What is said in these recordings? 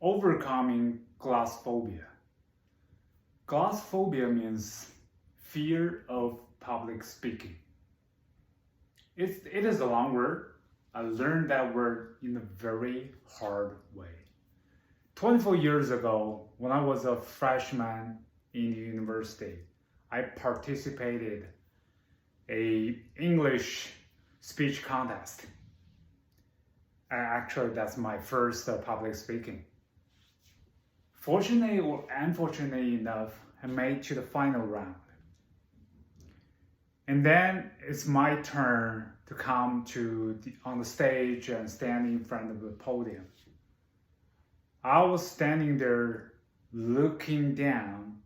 Overcoming glossophobia. Glossophobia means fear of public speaking. It is a long word. I learned that word in a very hard way. 24 years ago, when I was a freshman in university, I participated in an English speech contest. Actually, that's my first public speaking. Fortunately or unfortunately enough, I made to the final round. And then it's my turn to come on the stage and stand in front of the podium. I was standing there looking down.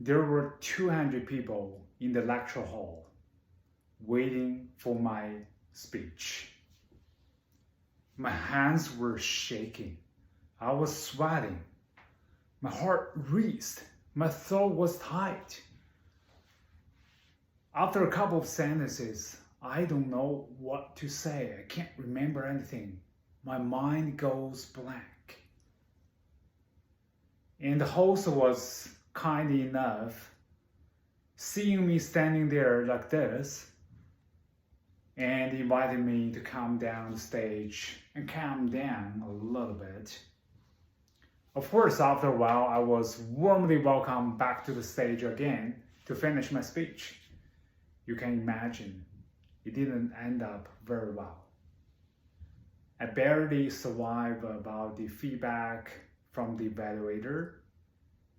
There were 200 people in the lecture hall waiting for my speech. My hands were shaking. I was sweating. My heart raced. My throat was tight. After a couple of sentences, I don't know what to say. I can't remember anything. My mind goes blank. And the host was kind enough, seeing me standing there like this, and invited me to come down the stage and calm down a little bit. Of course, after a while, I was warmly welcomed back to the stage again to finish my speech. You can imagine, it didn't end up very well. I barely survived about the feedback from the evaluator.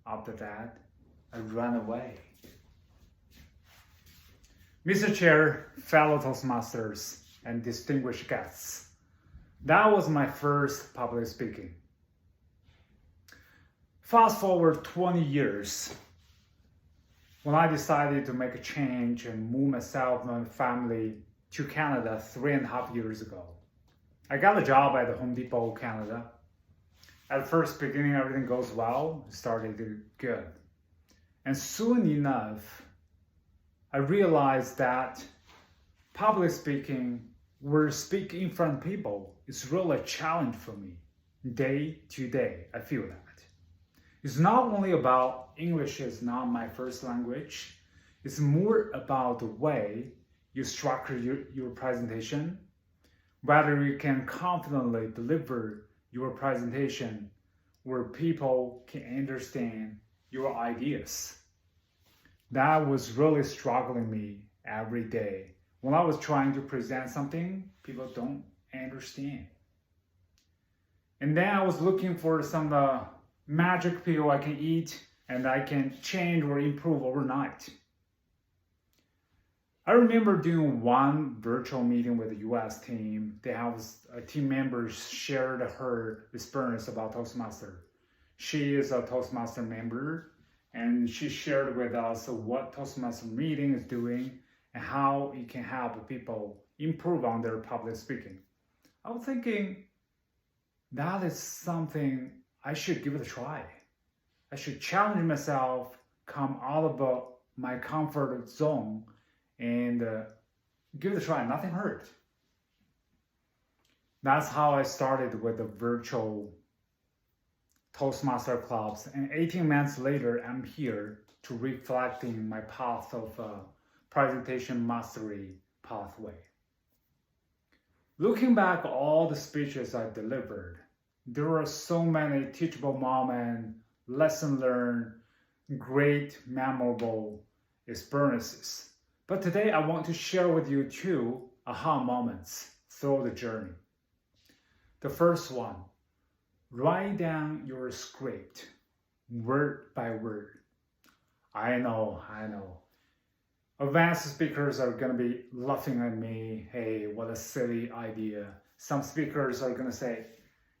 After that, I ran away. Mr. Chair, fellow Toastmasters, and distinguished guests, that was my first public speaking. Fast forward 20 years, when I decided to make a change and move myself and my family to Canada 3.5 years ago. I got a job at the Home Depot, Canada. At first beginning, everything goes well, started good. And soon enough, I realized that public speaking, or speaking in front of people, is really a challenge for me. Day to day, I feel that. It's not only about English is not my first language, it's more about the way you structure your presentation, whether you can confidently deliver your presentation where people can understand your ideas. That was really struggling me every day. When I was trying to present something, people don't understand. And then I was looking for some magic pill I can eat and I can change or improve overnight. I remember doing one virtual meeting with the US team. They have a team member shared her experience about Toastmaster. She is a Toastmaster member and she shared with us what Toastmaster meeting is doing and how it can help people improve on their public speaking. I was thinking that is something I should give it a try. I should challenge myself, come out of my comfort zone, and give it a try. Nothing hurt. That's how I started with the virtual Toastmaster clubs. And 18 months later, I'm here to reflecting my path of presentation mastery pathway. Looking back all the speeches I delivered, there are so many teachable moments, lesson learned, great memorable experiences. But today I want to share with you 2 aha moments through the journey. The first one, write down your script word by word. I know. Advanced speakers are going to be laughing at me. Hey, what a silly idea. Some speakers are going to say,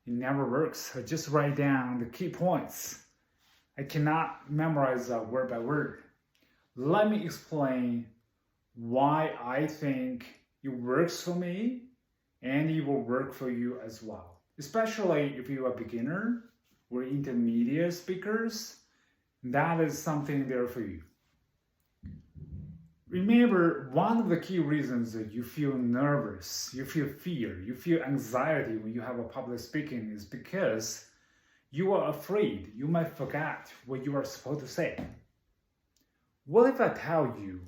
it never works. I just write down the key points. I cannot memorize word by word. Let me explain why I think it works for me and it will work for you as well. Especially if you're a beginner or intermediate speakers, that is something there for you. Remember, one of the key reasons that you feel nervous, you feel fear, you feel anxiety when you have a public speaking is because you are afraid you might forget what you are supposed to say. What if I tell you,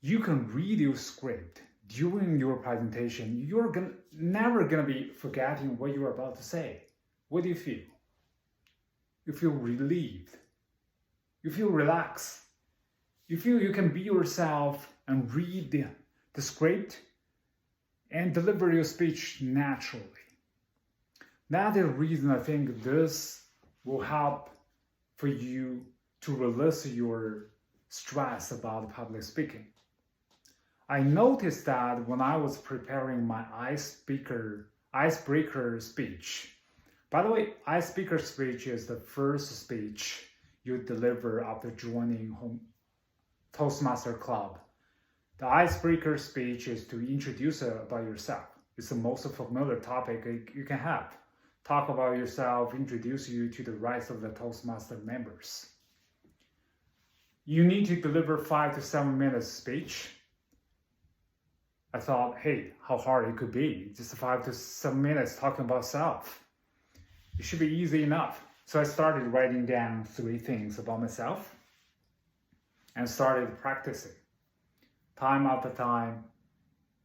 you can read your script during your presentation, you're never gonna be forgetting what you're about to say? What do you feel? You feel relieved. You feel relaxed. You feel you can be yourself and read the script and deliver your speech naturally. That's the reason I think this will help for you to release your stress about public speaking. I noticed that when I was preparing my icebreaker speech. By the way, icebreaker speech is the first speech you deliver after joining Toastmaster Club. The icebreaker speech is to introduce about yourself. It's the most familiar topic you can have. Talk about yourself, introduce you to the rest of the Toastmaster members. You need to deliver 5 to 7 minutes speech. I thought, hey, how hard it could be. Just 5 to 7 minutes talking about self. It should be easy enough. So I started writing down 3 things about myself and started practicing time after time.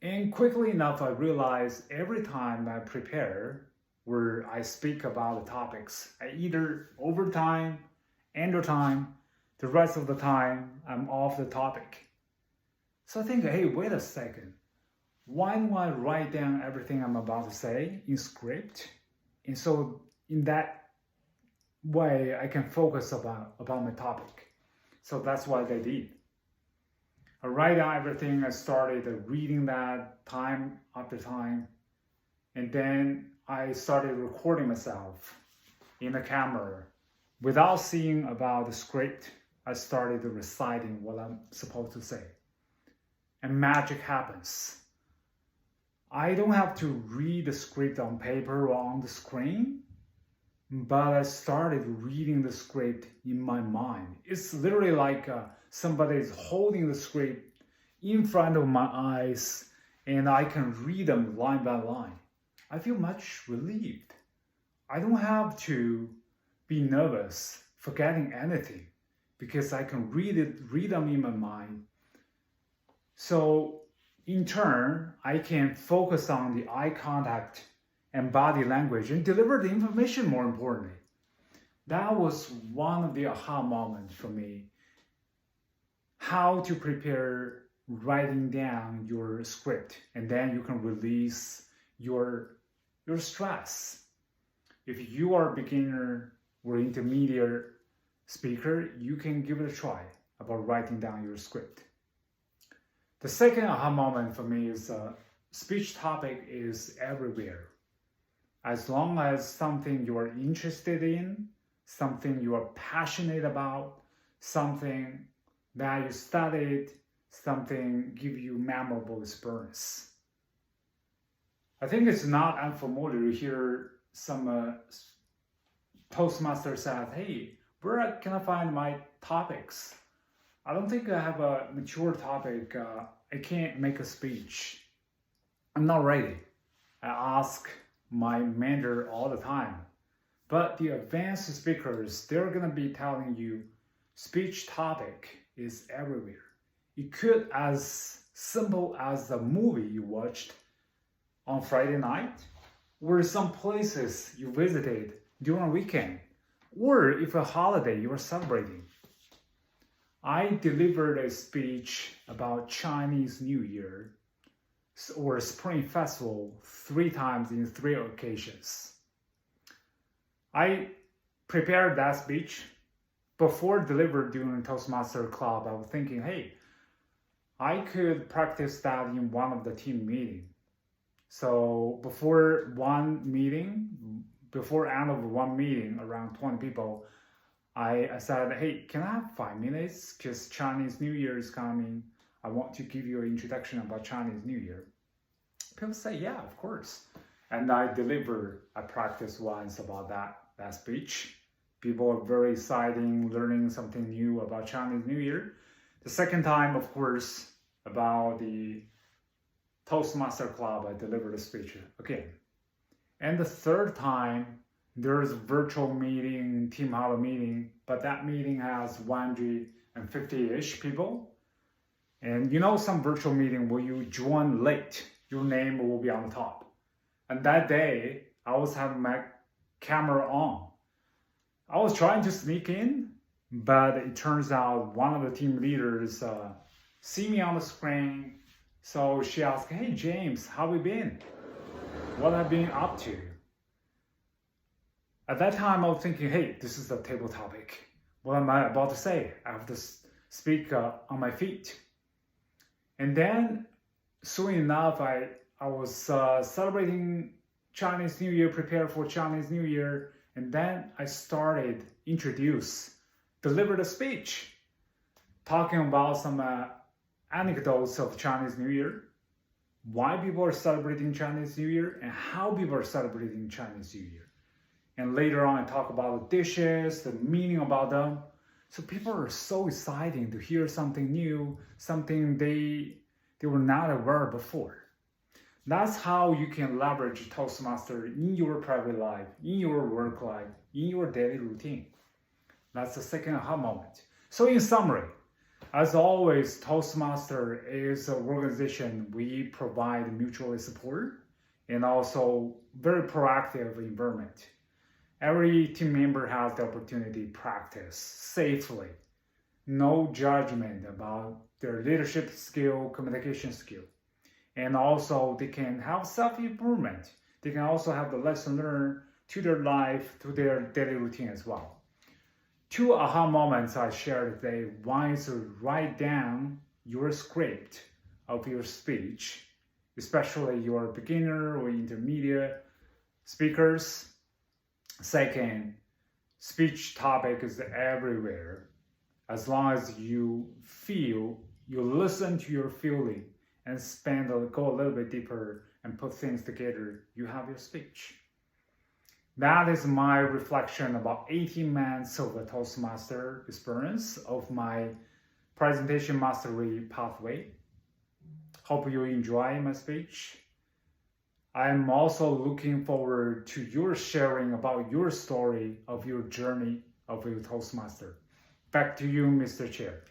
And quickly enough, I realized every time I prepare where I speak about the topics, I either over time, under time, the rest of the time, I'm off the topic. So I think, hey, wait a second. Why don't I write down everything I'm about to say in script? And so in that way, I can focus about my topic. So that's what I did. I write down everything. I started reading that time after time. And then I started recording myself in the camera. Without seeing about the script, I started reciting what I'm supposed to say. And magic happens. I don't have to read the script on paper or on the screen, but I started reading the script in my mind. It's literally like somebody is holding the script in front of my eyes and I can read them line by line. I feel much relieved. I don't have to be nervous, forgetting anything, because I can read them in my mind. So in turn, I can focus on the eye contact and body language and deliver the information more importantly. That was one of the aha moments for me. How to prepare writing down your script, and then you can release your stress. If you are a beginner or intermediate speaker, you can give it a try about writing down your script. The second aha moment for me is speech topic is everywhere. As long as something you are interested in, something you are passionate about, something that you studied, something give you memorable experience. I think it's not unfamiliar to hear some Toastmaster said, hey, where can I find my topics? I don't think I have a mature topic. I can't make a speech. I'm not ready. I ask my mentor all the time. But the advanced speakers, they're going to be telling you speech topic is everywhere. It could as simple as the movie you watched on Friday night, or some places you visited during a weekend, or if a holiday you are celebrating. I delivered a speech about Chinese New Year or Spring Festival 3 times in 3 occasions. I prepared that speech before delivered during Toastmaster Club. I was thinking, hey, I could practice that in one of the team meetings. So before end of one meeting, around 20 people, I said, hey, can I have 5 minutes? Because Chinese New Year is coming. I want to give you an introduction about Chinese New Year. People say, yeah, of course. And I practiced once about that speech. People are very excited, learning something new about Chinese New Year. The second time, of course, about the Toastmaster Club, I delivered a speech again. And the third time, there's a virtual meeting, team huddle meeting, but that meeting has 150-ish people. And you know some virtual meeting where you join late, your name will be on the top. And that day, I was having my camera on. I was trying to sneak in, but it turns out one of the team leaders see me on the screen. So she asked, "Hey James, how have you been? What have you been up to?" At that time, I was thinking, hey, this is the table topic. What am I about to say? I have to speak on my feet. And then, soon enough, I was celebrating Chinese New Year, prepare for Chinese New Year, and then I started delivered a speech, talking about some anecdotes of Chinese New Year, why people are celebrating Chinese New Year, and how people are celebrating Chinese New Year. And later on, I talk about the dishes, the meaning about them. So people are so excited to hear something new, something they were not aware before. That's how you can leverage Toastmaster in your private life, in your work life, in your daily routine. That's the second aha moment. So in summary, as always, Toastmaster is an organization we provide mutual support and also very proactive environment. Every team member has the opportunity to practice safely. No judgment about their leadership skill, communication skill. And also they can have self-improvement. They can also have the lesson learned to their life, to their daily routine as well. 2 aha moments I shared today. One is to write down your script of your speech, especially your beginner or intermediate speakers. Second, speech topic is everywhere. As long as you listen to your feeling and go a little bit deeper and put things together, you have your speech. That is my reflection about 18 months of a Toastmaster experience of my presentation mastery pathway. Hope you enjoy my speech. I'm also looking forward to your sharing about your story of your journey of your Toastmaster. Back to you, Mr. Chair.